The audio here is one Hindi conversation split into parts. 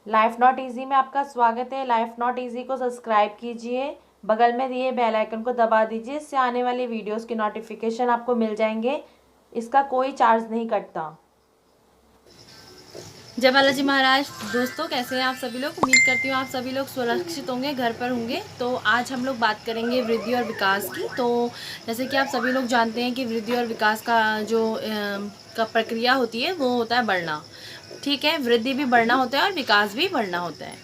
लाइफ नॉट इजी में आपका स्वागत है। लाइफ नॉट इजी को सब्सक्राइब कीजिए, बगल में दिए बेल आइकन को दबा दीजिए। इससे आने वाली वीडियोस की नोटिफिकेशन आपको मिल जाएंगे। इसका कोई चार्ज नहीं कटता। जय बालाजी महाराज। दोस्तों, कैसे हैं आप सभी लोग? उम्मीद करती हूँ आप सभी लोग सुरक्षित होंगे, घर पर होंगे। तो आज हम लोग बात करेंगे वृद्धि और विकास की। तो जैसे कि आप सभी लोग जानते हैं कि वृद्धि और विकास का जो का प्रक्रिया होती है वो होता है बढ़ना। ठीक है, वृद्धि भी बढ़ना होता है और विकास भी बढ़ना होता है।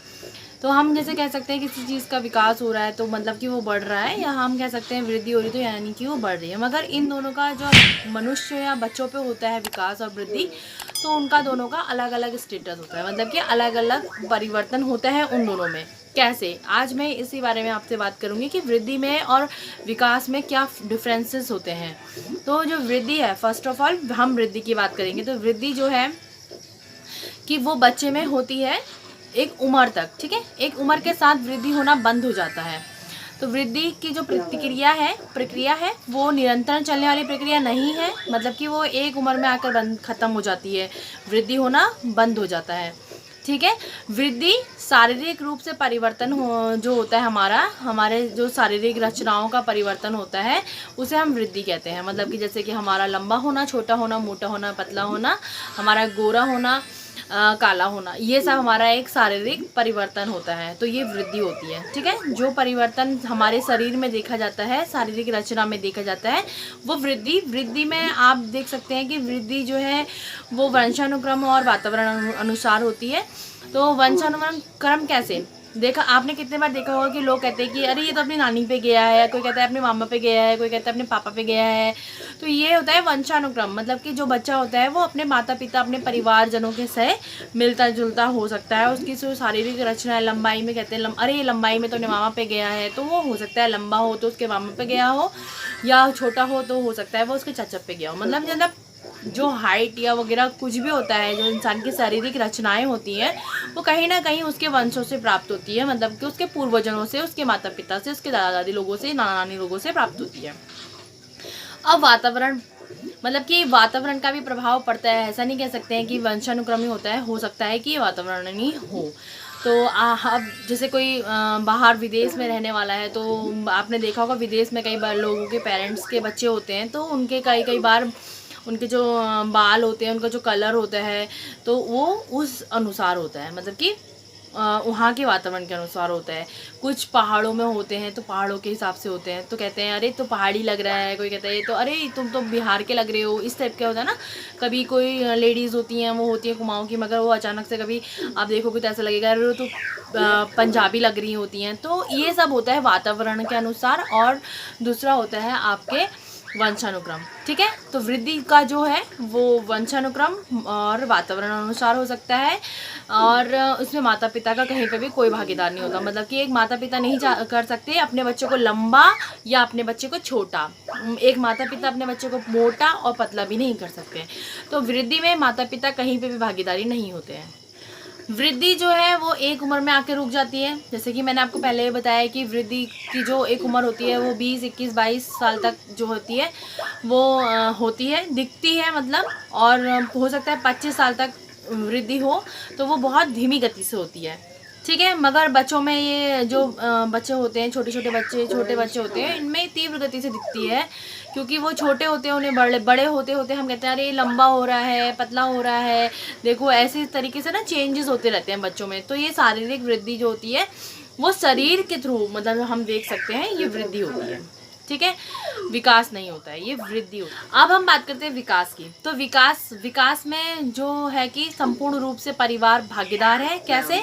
तो हम जैसे कह सकते हैं किसी चीज़ का विकास हो रहा है तो मतलब कि वो बढ़ रहा है, या हम कह सकते हैं वृद्धि हो रही तो यानी कि वो बढ़ रही है। मगर इन दोनों का जो मनुष्य या बच्चों पे होता है विकास और वृद्धि, तो उनका दोनों का अलग अलग स्टेटस होता है, मतलब कि अलग अलग परिवर्तन होता है उन दोनों में। कैसे? आज मैं इसी बारे में आपसे बात करूंगी कि वृद्धि में और विकास में क्या डिफरेंसेस होते हैं। तो जो वृद्धि है, फर्स्ट ऑफ ऑल हम वृद्धि की बात करेंगे। तो वृद्धि जो है कि वो बच्चे में होती है एक उम्र तक। ठीक है, एक उम्र के साथ वृद्धि होना बंद हो जाता है। तो वृद्धि की जो प्रक्रिया है वो निरंतर चलने वाली प्रक्रिया नहीं है, मतलब कि वो एक उम्र में आकर बंद खत्म हो जाती है, वृद्धि होना बंद हो जाता है। ठीक है, वृद्धि शारीरिक रूप से परिवर्तन जो होता है हमारे जो शारीरिक रचनाओं का परिवर्तन होता है उसे हम वृद्धि कहते हैं। मतलब कि जैसे कि हमारा लंबा होना, छोटा होना, मोटा होना, पतला होना, हमारा गोरा होना, काला होना, ये सब हमारा एक शारीरिक परिवर्तन होता है। तो ये वृद्धि होती है। ठीक है, जो परिवर्तन हमारे शरीर में देखा जाता है, शारीरिक रचना में देखा जाता है, वो वृद्धि में आप देख सकते हैं कि वृद्धि जो है वो वंशानुक्रम और वातावरण अनुसार होती है। तो वंशानुक्रम कैसे? देखा आपने कितने बार देखा होगा कि लोग कहते हैं कि अरे ये तो अपनी नानी पे गया है, कोई कहता है अपने मामा पे गया है, कोई कहता है अपने पापा पे गया है। तो ये होता है वंशानुक्रम, मतलब कि जो बच्चा होता है वो अपने माता पिता, अपने परिवारजनों के से मिलता जुलता हो सकता है। उसकी जो शारीरिक रचना है, लंबाई में कहते हैं अरे लंबाई में तो अपने मामा पे गया है, तो वो हो सकता है लंबा हो तो उसके मामा पे गया हो, या छोटा हो तो हो सकता है वो उसके चाचा पे गया हो। मतलब जो हाइट या वगैरह कुछ भी होता है, जो इंसान की शारीरिक रचनाएं होती हैं, वो कहीं ना कहीं उसके वंशों से प्राप्त होती है, मतलब कि उसके पूर्वजनों से, उसके माता पिता से, उसके दादा दादी लोगों से, नाना नानी लोगों से प्राप्त होती है। अब वातावरण, मतलब कि वातावरण का भी प्रभाव पड़ता है। ऐसा नहीं कह सकते हैं कि वंशानुक्रमी होता है, हो सकता है कि वातावरण ही हो। तो अब जैसे कोई बाहर विदेश में रहने वाला है, तो आपने देखा होगा विदेश में कई बार लोगों के पेरेंट्स के बच्चे होते हैं, तो उनके कई कई बार उनके जो बाल होते हैं, उनका जो कलर होता है, तो वो उस अनुसार होता है, मतलब कि वहाँ के वातावरण के अनुसार होता है। कुछ पहाड़ों में होते हैं तो पहाड़ों के हिसाब से होते हैं, तो कहते हैं अरे तो पहाड़ी लग रहा है, कोई कहता है तो अरे तुम तो बिहार के लग रहे हो, इस टाइप का होता है ना। कभी कोई लेडीज़ होती हैं, वो होती है कुमाऊँ की, मगर वो अचानक से कभी आप देखोगे तो ऐसा लगेगा अरे तो पंजाबी लग रही होती हैं। तो ये सब होता है वातावरण के अनुसार, और दूसरा होता है आपके वंशानुक्रम। ठीक है, तो वृद्धि का जो है वो वंशानुक्रम और वातावरण अनुसार हो सकता है, और उसमें माता पिता का कहीं पे भी कोई भागीदार नहीं होता। मतलब कि एक माता पिता नहीं कर सकते अपने बच्चे को लंबा या अपने बच्चे को छोटा, एक माता पिता अपने बच्चे को मोटा और पतला भी नहीं कर सकते। तो वृद्धि में माता पिता कहीं पे भी भागीदारी नहीं होते हैं। वृद्धि जो है वो एक उम्र में आके रुक जाती है। जैसे कि मैंने आपको पहले बताया कि वृद्धि की जो एक उम्र होती है वो 20, 21, 22 साल तक जो होती है वो होती है, दिखती है मतलब। और हो सकता है 25 साल तक वृद्धि हो, तो वो बहुत धीमी गति से होती है। ठीक है, मगर बच्चों में ये जो बच्चे होते हैं, छोटे बच्चे होते हैं, इनमें तीव्र गति से दिखती है, क्योंकि वो छोटे होते हैं, उन्हें बड़े बड़े होते होते हम कहते हैं अरे लंबा हो रहा है, पतला हो रहा है। देखो ऐसे तरीके से ना चेंजेस होते रहते हैं बच्चों में। तो ये शारीरिक वृद्धि जो होती है वो शरीर के थ्रू, मतलब हम देख सकते हैं ये वृद्धि होती है। ठीक है, विकास नहीं होता है, ये वृद्धि होती है। अब हम बात करते हैं विकास की। तो विकास में जो है कि संपूर्ण रूप से परिवार भागीदार है। कैसे?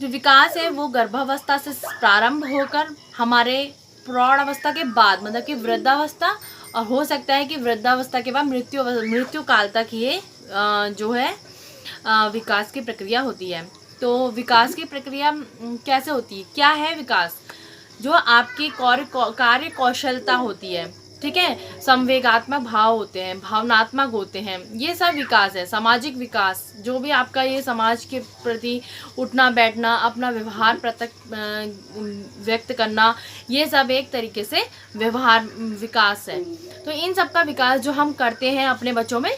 जो विकास है वो गर्भावस्था से प्रारंभ होकर हमारे प्रौढ़ अवस्था के बाद, मतलब कि वृद्धावस्था, और हो सकता है कि वृद्धावस्था के बाद मृत्यु काल तक ये जो है विकास की प्रक्रिया होती है। तो विकास की प्रक्रिया कैसे होती है? क्या है विकास? जो आपकी कार्य कौशलता होती है। ठीक है, संवेगात्मक भाव होते हैं, भावनात्मक होते हैं, ये सब विकास है। सामाजिक विकास, जो भी आपका ये समाज के प्रति उठना बैठना, अपना व्यवहार व्यक्त करना, ये सब एक तरीके से व्यवहार विकास है। तो इन सब का विकास जो हम करते हैं अपने बच्चों में,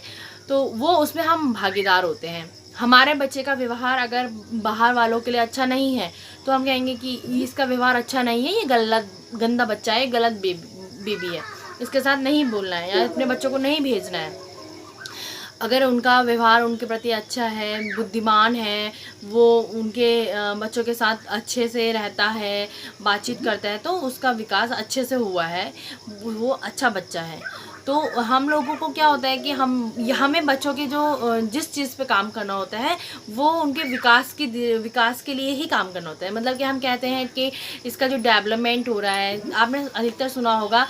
तो वो उसमें हम भागीदार होते हैं। हमारे बच्चे का व्यवहार अगर बाहर वालों के लिए अच्छा नहीं है तो हम कहेंगे कि इसका व्यवहार अच्छा नहीं है, ये गलत गंदा बच्चा है, गलत बेबी है, इसके साथ नहीं बोलना है या अपने बच्चों को नहीं भेजना है। अगर उनका व्यवहार उनके प्रति अच्छा है, बुद्धिमान है, वो उनके बच्चों के साथ अच्छे से रहता है, बातचीत करता है, तो उसका विकास अच्छे से हुआ है, वो अच्छा बच्चा है। तो हम लोगों को क्या होता है कि हमें बच्चों के जो जिस चीज़ पे काम करना होता है वो उनके विकास के लिए ही काम करना होता है। मतलब कि हम कहते हैं कि इसका जो डेवलपमेंट हो रहा है, आपने अधिकतर सुना होगा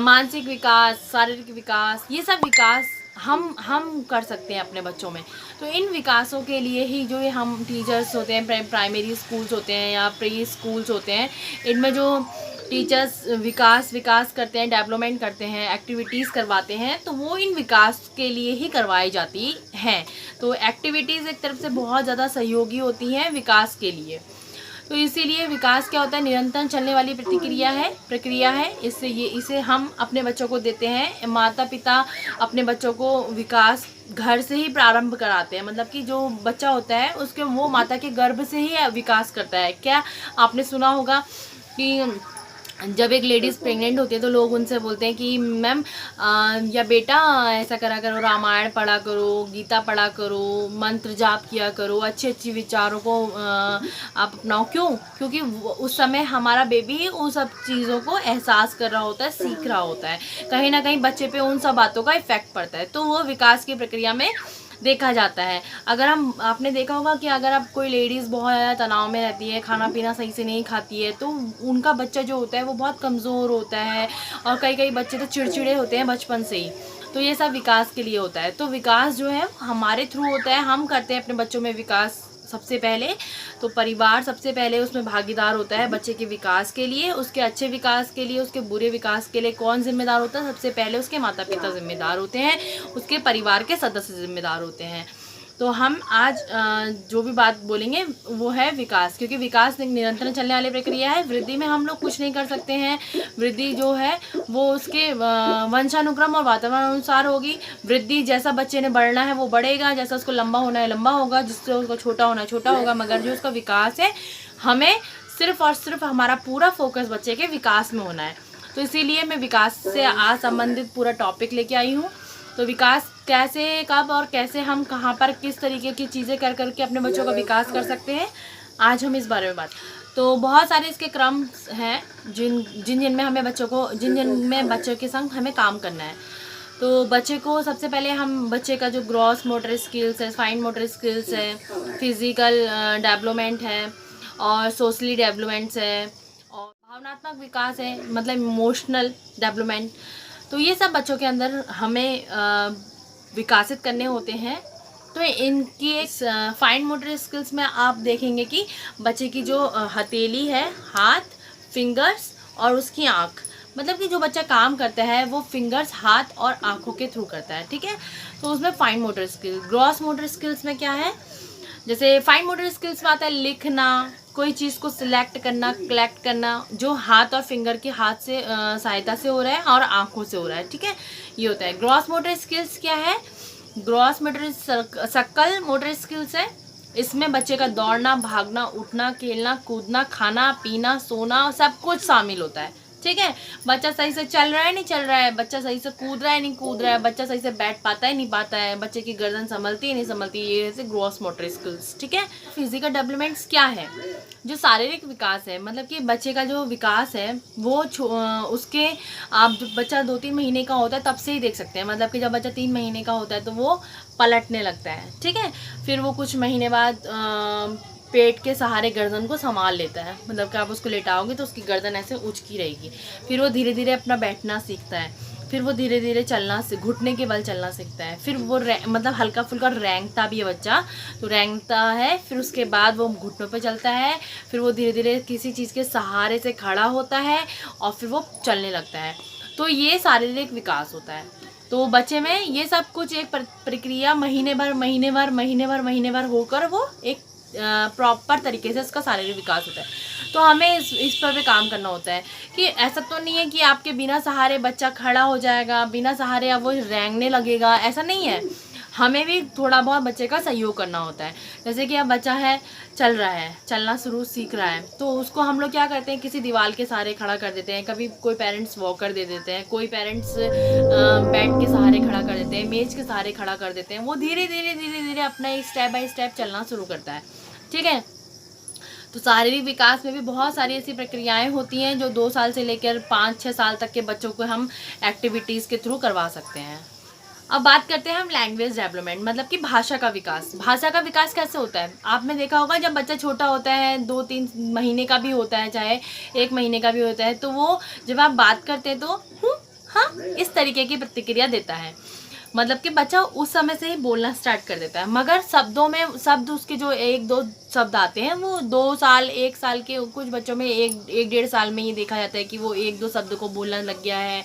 मानसिक विकास, शारीरिक विकास, ये सब विकास हम कर सकते हैं अपने बच्चों में। तो इन विकासों के लिए ही जो ये हम टीचर्स होते हैं, प्राइमरी स्कूल्स होते हैं या प्री स्कूल्स होते हैं, इनमें जो टीचर्स विकास करते हैं, डेवलपमेंट करते हैं, एक्टिविटीज़ करवाते हैं, तो वो इन विकास के लिए ही करवाई जाती हैं। तो एक्टिविटीज़ एक तरफ से बहुत ज़्यादा सहयोगी होती हैं विकास के लिए। तो इसीलिए विकास क्या होता है, निरंतर चलने वाली प्रक्रिया है। इसे हम अपने बच्चों को देते हैं। माता पिता अपने बच्चों को विकास घर से ही प्रारंभ कराते हैं। मतलब कि जो बच्चा होता है उसके वो माता के गर्भ से ही विकास करता है। क्या आपने सुना होगा कि जब एक लेडीज़ प्रेग्नेंट होती है तो लोग उनसे बोलते हैं कि मैम या बेटा ऐसा करा करो, रामायण पढ़ा करो, गीता पढ़ा करो, मंत्र जाप किया करो, अच्छे अच्छे विचारों को आप अपनाओ। क्यों? क्योंकि उस समय हमारा बेबी उन सब चीज़ों को एहसास कर रहा होता है, सीख रहा होता है। कहीं ना कहीं बच्चे पे उन सब बातों का इफ़ेक्ट पड़ता है, तो वो विकास की प्रक्रिया में देखा जाता है। अगर आपने देखा होगा कि अगर आप कोई लेडीज़ बहुत ज़्यादा तनाव में रहती है, खाना पीना सही से नहीं खाती है, तो उनका बच्चा जो होता है वो बहुत कमज़ोर होता है। और कई बच्चे तो चिड़चिड़े होते हैं बचपन से ही। तो ये सब विकास के लिए होता है। तो विकास जो है हमारे थ्रू होता है, हम करते हैं अपने बच्चों में विकास। सबसे पहले तो परिवार सबसे पहले उसमें भागीदार होता है बच्चे के विकास के लिए, उसके अच्छे विकास के लिए। उसके बुरे विकास के लिए कौन जिम्मेदार होता है? सबसे पहले उसके माता पिता जिम्मेदार होते हैं, उसके परिवार के सदस्य जिम्मेदार होते हैं। तो हम आज जो भी बात बोलेंगे वो है विकास, क्योंकि विकास एक निरंतर चलने वाली प्रक्रिया है। वृद्धि में हम लोग कुछ नहीं कर सकते हैं। वृद्धि जो है वो उसके वंशानुक्रम और वातावरण अनुसार होगी। वृद्धि जैसा बच्चे ने बढ़ना है वो बढ़ेगा, जैसा उसको लंबा होना है लंबा होगा, जिससे उसको छोटा होना है छोटा होगा। मगर जो उसका विकास है, हमें सिर्फ और सिर्फ हमारा पूरा फोकस बच्चे के विकास में होना है। तो इसीलिए मैं विकास से आज संबंधित पूरा टॉपिक लेके आई हूँ। तो विकास कैसे, कब और कैसे, हम कहाँ पर किस तरीके की चीज़ें कर करके अपने बच्चों का विकास कर सकते हैं, आज हम इस बारे में बात। तो बहुत सारे इसके क्रम हैं जिन में बच्चों के संग हमें काम करना है। तो बच्चे को सबसे पहले हम बच्चे का जो ग्रॉस मोटर स्किल्स है, फाइन मोटर स्किल्स है, फिजिकल डेवलपमेंट है और सोशली डेवलपमेंट्स है और भावनात्मक विकास है, मतलब इमोशनल डेवलपमेंट। तो ये सब बच्चों के अंदर हमें विकसित करने होते हैं। तो इनकी एक फाइन मोटर स्किल्स में आप देखेंगे कि बच्चे की जो हथेली है, हाथ, फिंगर्स और उसकी आँख, मतलब कि जो बच्चा काम करता है वो फिंगर्स, हाथ और आँखों के थ्रू करता है, ठीक है। तो उसमें fine motor skill. Gross motor skills में क्या है, जैसे फाइन मोटर स्किल्स में आता है लिखना, कोई चीज़ को सिलेक्ट करना, कलेक्ट करना, जो हाथ और फिंगर के हाथ से सहायता से हो रहा है और आँखों से हो रहा है, ठीक है, ये होता है। ग्रॉस मोटर स्किल्स क्या है, ग्रॉस मोटर सकल मोटर स्किल्स है। इसमें बच्चे का दौड़ना, भागना, उठना, खेलना, कूदना, खाना पीना, सोना, सब कुछ शामिल होता है, ठीक है। बच्चा सही से चल रहा है नहीं चल रहा है, बच्चा सही से कूद रहा है नहीं कूद रहा है, बच्चा सही से बैठ पाता है नहीं पाता है, बच्चे की गर्दन संभलती है नहीं संभलती, ये ऐसे ग्रॉस मोटर स्किल्स, ठीक है। फिजिकल डेवलपमेंट्स क्या है, जो शारीरिक विकास है, मतलब कि बच्चे का जो विकास है वो उसके आप जब बच्चा 2-3 महीने का होता है तब से ही देख सकते हैं। मतलब कि जब बच्चा 3 महीने का होता है तो वो पलटने लगता है, ठीक है। फिर वो कुछ महीने बाद पेट के सहारे गर्दन को संभाल लेता है, मतलब कि आप उसको लेटाओगे तो उसकी गर्दन ऐसे उचकी रहेगी। फिर वो धीरे धीरे अपना बैठना सीखता है, फिर वो धीरे धीरे चलना, घुटने के बल चलना सीखता है। फिर वो मतलब हल्का फुल्का रेंगता भी है बच्चा, तो रेंगता है, फिर उसके बाद वो घुटनों पे चलता है, फिर वो धीरे धीरे किसी चीज़ के सहारे से खड़ा होता है और फिर वो चलने लगता है। तो ये शारीरिक विकास होता है। तो बच्चे में ये सब कुछ एक प्रक्रिया महीने भर होकर वो एक प्रॉपर तरीके से इसका शारीरिक विकास होता है। तो हमें इस पर भी काम करना होता है कि ऐसा तो नहीं है कि आपके बिना सहारे बच्चा खड़ा हो जाएगा, बिना सहारे अब वो रेंगने लगेगा, ऐसा नहीं है। हमें भी थोड़ा बहुत बच्चे का सहयोग करना होता है। जैसे कि अब बच्चा है, चल रहा है, चलना शुरू सीख रहा है, तो उसको हम लोग क्या करते हैं, किसी दीवार के सहारे खड़ा कर देते हैं, कभी कोई पेरेंट्स वॉकर दे देते हैं, कोई पेरेंट्स बेड के सहारे खड़ा कर देते हैं, मेज के सहारे खड़ा कर देते हैं। वो धीरे धीरे धीरे धीरे अपना स्टेप बाय स्टेप चलना शुरू करता है, ठीक है। तो शारीरिक विकास में भी बहुत सारी ऐसी प्रक्रियाएं होती हैं जो 2 साल से लेकर 5-6 साल तक के बच्चों को हम एक्टिविटीज़ के थ्रू करवा सकते हैं। अब बात करते हैं हम लैंग्वेज डेवलपमेंट, मतलब कि भाषा का विकास। भाषा का विकास कैसे होता है, आपने देखा होगा जब बच्चा छोटा होता है, 2-3 महीने का भी होता है, चाहे 1 महीने का भी होता है, तो वो जब आप बात करते हैं तो हाँ इस तरीके की प्रतिक्रिया देता है। मतलब कि बच्चा उस समय से ही बोलना स्टार्ट कर देता है, मगर शब्दों में शब्द उसके जो 1-2 शब्द आते हैं वो 2 साल 1 साल के, कुछ बच्चों में 1-1.5 साल में ही देखा जाता है कि वो 1-2 शब्द को बोलना लग गया है।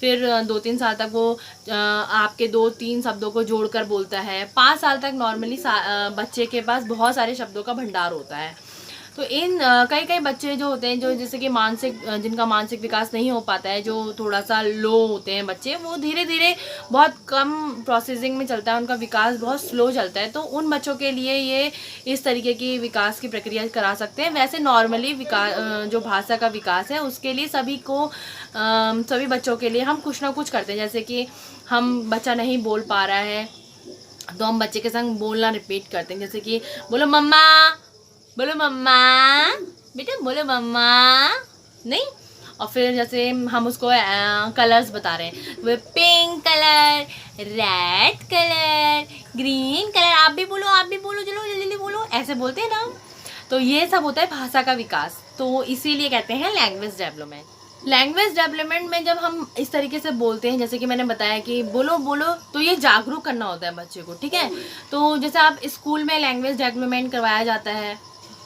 फिर 2-3 साल तक वो आपके 2-3 शब्दों को जोड़कर बोलता है। 5 साल तक नॉर्मली बच्चे के पास बहुत सारे शब्दों का भंडार होता है। तो इन कई बच्चे जो होते हैं, जो जैसे कि जिनका मानसिक विकास नहीं हो पाता है, जो थोड़ा सा लो होते हैं बच्चे, वो धीरे धीरे बहुत कम प्रोसेसिंग में चलता है, उनका विकास बहुत स्लो चलता है। तो उन बच्चों के लिए ये इस तरीके की विकास की प्रक्रिया करा सकते हैं। वैसे नॉर्मली जो भाषा का विकास है उसके लिए सभी बच्चों के लिए हम कुछ ना कुछ करते हैं। जैसे कि बच्चा नहीं बोल पा रहा है तो हम बच्चे के संग बोलना रिपीट करते हैं, जैसे कि बोलो मम्मा, बोलो मम्मा, बेटा बोलो मम्मा, नहीं। और फिर जैसे हम उसको कलर्स बता रहे हैं, वो pink colour, red colour, green colour, आप भी बोलो, चलो जल्दी बोलो, ऐसे बोलते हैं ना। तो ये सब होता है भाषा का विकास, तो इसीलिए कहते हैं लैंग्वेज डेवलपमेंट। लैंग्वेज डेवलपमेंट में जब हम इस तरीके से बोलते हैं, जैसे कि मैंने बताया कि बोलो बोलो, तो ये जागरूक करना होता है बच्चे को, ठीक है। तो जैसे आप स्कूल में लैंग्वेज डेवलपमेंट करवाया जाता है,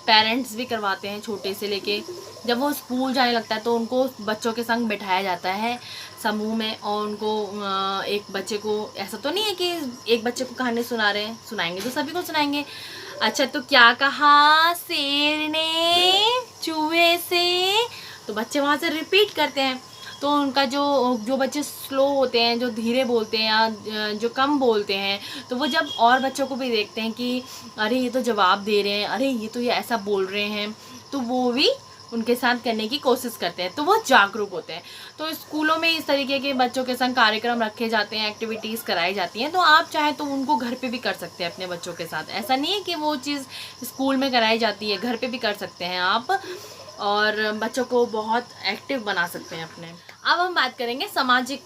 पेरेंट्स भी करवाते हैं छोटे से लेके, जब वो स्कूल जाने लगता है तो उनको बच्चों के संग बैठाया जाता है समूह में, और उनको एक बच्चे को, ऐसा तो नहीं है कि एक बच्चे को कहानी सुना रहे हैं, सुनाएंगे तो सभी को सुनाएंगे। अच्छा, तो क्या कहा शेर ने चूहे से, तो बच्चे वहाँ से रिपीट करते हैं। तो उनका जो बच्चे स्लो होते हैं, जो धीरे बोलते हैं या जो कम बोलते हैं, तो वो जब और बच्चों को भी देखते हैं कि अरे ये तो जवाब दे रहे हैं, अरे ये तो ये ऐसा बोल रहे हैं, तो वो भी उनके साथ करने की कोशिश करते हैं, तो वो जागरूक होते हैं। तो स्कूलों में इस तरीके के बच्चों के संग कार्यक्रम रखे जाते हैं, एक्टिविटीज़ कराई जाती हैं। तो आप चाहे तो उनको घर पे भी कर सकते हैं अपने बच्चों के साथ। ऐसा नहीं है कि वो चीज़ स्कूल में कराई जाती है, घर पे भी कर सकते हैं आप, और बच्चों को बहुत एक्टिव बना सकते हैं अपने। अब हम बात करेंगे सामाजिक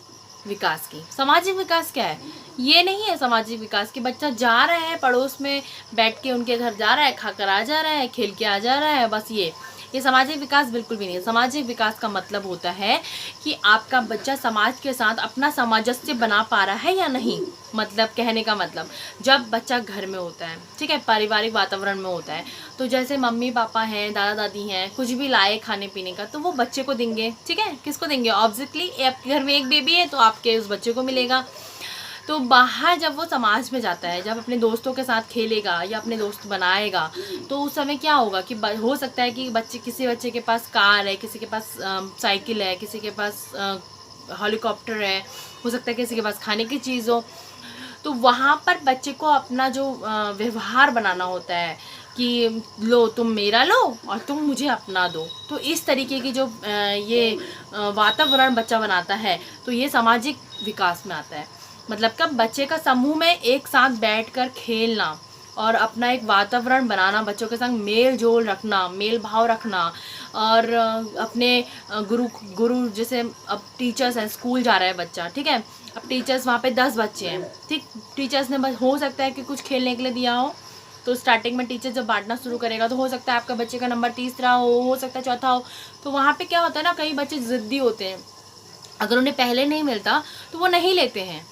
विकास की। सामाजिक विकास क्या है? ये नहीं है सामाजिक विकास कि बच्चा जा रहा है पड़ोस में बैठ के उनके घर जा रहा है, खाकर आ जा रहा है, खेल के आ जा रहा है, बस ये सामाजिक विकास बिल्कुल भी नहीं है। सामाजिक विकास का मतलब होता है कि आपका बच्चा समाज के साथ अपना सामंजस्य बना पा रहा है या नहीं। मतलब कहने का मतलब, जब बच्चा घर में होता है, ठीक है, पारिवारिक वातावरण में होता है, तो जैसे मम्मी पापा हैं, दादा दादी हैं, कुछ भी लाए खाने पीने का, तो वो बच्चे को देंगे, ठीक है। किसको देंगे? ऑब्वियसली आपके घर में एक बेबी है तो आपके उस बच्चे को मिलेगा। तो बाहर जब वो समाज में जाता है, जब अपने दोस्तों के साथ खेलेगा या अपने दोस्त बनाएगा, तो उस समय क्या होगा कि हो सकता है कि किसी बच्चे के पास कार है, किसी के पास साइकिल है, किसी के पास हेलीकॉप्टर है, हो सकता है किसी के पास खाने की चीज़ हो। तो वहाँ पर बच्चे को अपना जो व्यवहार बनाना होता है कि लो तुम मेरा लो और तुम मुझे अपना दो। तो इस तरीके की जो ये वातावरण बच्चा बनाता है, तो ये सामाजिक विकास में आता है। मतलब कब बच्चे का समूह में एक साथ बैठकर खेलना और अपना एक वातावरण बनाना, बच्चों के संग मेल जोल रखना, मेल भाव रखना, और अपने गुरु जैसे अब टीचर्स हैं, स्कूल जा रहा है बच्चा, ठीक है, अब टीचर्स वहाँ पे 10 बच्चे हैं, ठीक, टीचर्स ने बस हो सकता है कि कुछ खेलने के लिए दिया हो, तो स्टार्टिंग में टीचर जब बांटना शुरू करेगा तो हो सकता है आपका बच्चे का नंबर तीसरा हो सकता है चौथा हो। तो वहाँ पे क्या होता है ना, कई बच्चे ज़िद्दी होते हैं, अगर उन्हें पहले नहीं मिलता तो वो नहीं लेते हैं।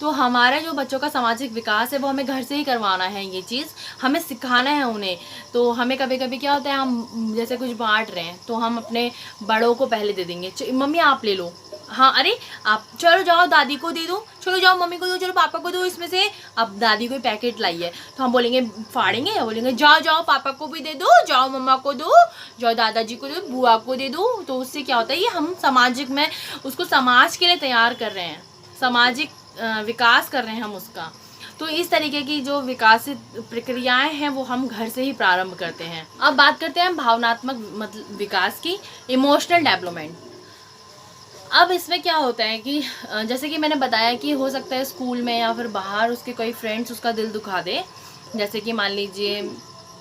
तो हमारा जो बच्चों का सामाजिक विकास है वो हमें घर से ही करवाना है, ये चीज़ हमें सिखाना है उन्हें। तो हमें कभी कभी क्या होता है, हम जैसे कुछ बांट रहे हैं तो हम अपने बड़ों को पहले दे देंगे, मम्मी आप ले लो, हाँ अरे आप चलो जाओ दादी को दे दो, चलो जाओ मम्मी को दो, चलो पापा को दो, इसमें से अब दादी कोई पैकेट लाई है तो हम बोलेंगे, फाड़ेंगे, बोलेंगे जाओ जाओ पापा को भी दे दो, जाओ मम्मा को दो, जाओ दादाजी को दो, बुआ को दे दो। तो उससे क्या होता है, ये हम सामाजिक में उसको समाज के लिए तैयार कर रहे हैं, सामाजिक विकास कर रहे हैं हम उसका। तो इस तरीके की जो विकासित प्रक्रियाएं हैं वो हम घर से ही प्रारंभ करते हैं। अब बात करते हैं भावनात्मक मतलब विकास की, इमोशनल डेवलपमेंट। अब इसमें क्या होता है कि जैसे कि मैंने बताया कि हो सकता है स्कूल में या फिर बाहर उसके कोई फ्रेंड्स उसका दिल दुखा दे। जैसे कि मान लीजिए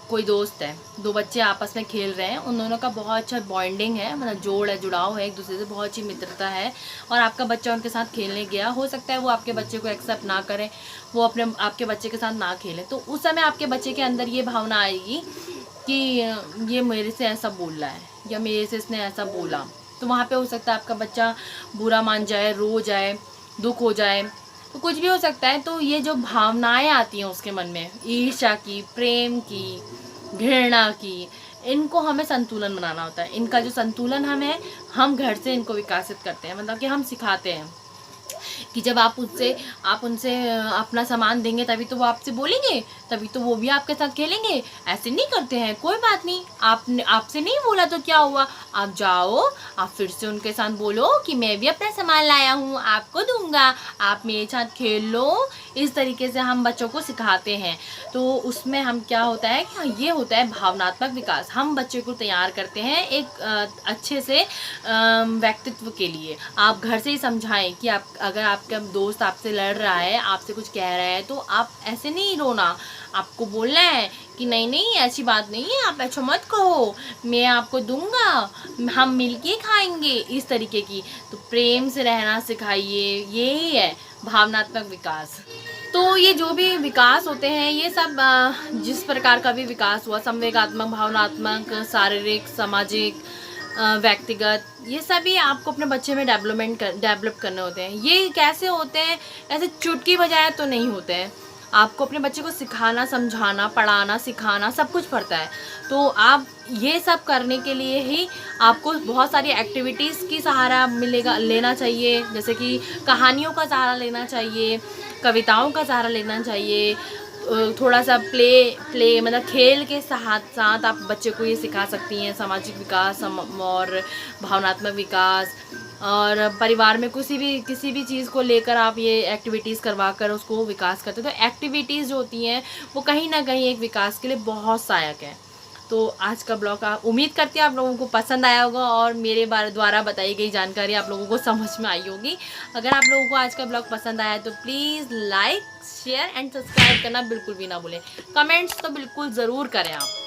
कोई दोस्त है, दो बच्चे आपस में खेल रहे हैं, उन दोनों का बहुत अच्छा बॉन्डिंग है, मतलब जोड़ है, जुड़ाव है, एक दूसरे से बहुत अच्छी मित्रता है, और आपका बच्चा उनके साथ खेलने गया, हो सकता है वो आपके बच्चे को एक्सेप्ट ना करें, वो आपके बच्चे के साथ ना खेलें, तो उस समय आपके बच्चे के अंदर ये भावना आएगी कि ये मेरे से ऐसा बोल रहा है या मेरे से इसने ऐसा बोला। तो वहाँ पे हो सकता है आपका बच्चा बुरा मान जाए, रो जाए, दुख हो जाए, तो कुछ भी हो सकता है। तो ये जो भावनाएं आती हैं उसके मन में, ईर्ष्या की, प्रेम की, घृणा की, इनको हमें संतुलन बनाना होता है। इनका जो संतुलन हम घर से इनको विकसित करते हैं, मतलब कि हम सिखाते हैं कि जब आप उनसे अपना सामान देंगे तभी तो वो आपसे बोलेंगे, तभी तो वो भी आपके साथ खेलेंगे। ऐसे नहीं करते हैं, कोई बात नहीं, आपसे नहीं बोला तो क्या हुआ, आप जाओ, आप फिर से उनके साथ बोलो कि मैं भी अपना सामान लाया हूँ, आपको दूंगा, आप मेरे साथ खेल लो। इस तरीके से हम बच्चों को सिखाते हैं। तो उसमें हम क्या होता है कि ये होता है भावनात्मक विकास। हम बच्चे को तैयार करते हैं एक अच्छे से व्यक्तित्व के लिए। आप घर से ही समझाएं कि अगर आपका दोस्त आपसे लड़ रहा है, आपसे कुछ कह रहा है, तो आप ऐसे नहीं रोना, आपको बोलना है कि नहीं नहीं ऐसी बात नहीं है, आप ऐसा मत कहो, मैं आपको दूंगा, हम मिलके खाएंगे, इस तरीके की। तो प्रेम से रहना सिखाइए, यही है भावनात्मक विकास। तो ये जो भी विकास होते हैं ये सब जिस प्रकार का भी विकास हुआ, संवेगात्मक, भावनात्मक, शारीरिक, सामाजिक, व्यक्तिगत, ये सभी आपको अपने बच्चे में डेवलप करने होते हैं। ये कैसे होते हैं, ऐसे चुटकी बजाए तो नहीं होते हैं। आपको अपने बच्चे को सिखाना, समझाना, पढ़ाना, सिखाना सब कुछ पड़ता है। तो आप ये सब करने के लिए ही आपको बहुत सारी एक्टिविटीज़ की सहारा लेना चाहिए, जैसे कि कहानियों का सहारा लेना चाहिए, कविताओं का सहारा लेना चाहिए, थोड़ा सा प्ले मतलब खेल के साथ साथ आप बच्चे को ये सिखा सकती हैं, सामाजिक विकास और भावनात्मक विकास। और परिवार में किसी भी चीज़ को लेकर आप ये एक्टिविटीज़ करवा कर उसको विकास करते हो। तो एक्टिविटीज़ जो होती हैं वो कहीं ना कहीं एक विकास के लिए बहुत सहायक है। तो आज का ब्लॉग उम्मीद करती हूँ आप लोगों को पसंद आया होगा और मेरे द्वारा बताई गई जानकारी आप लोगों को समझ में आई होगी। अगर आप लोगों को आज का ब्लॉग पसंद आया तो please like, share and subscribe करना बिल्कुल भी ना भूलें। कमेंट्स तो बिल्कुल ज़रूर करें आप।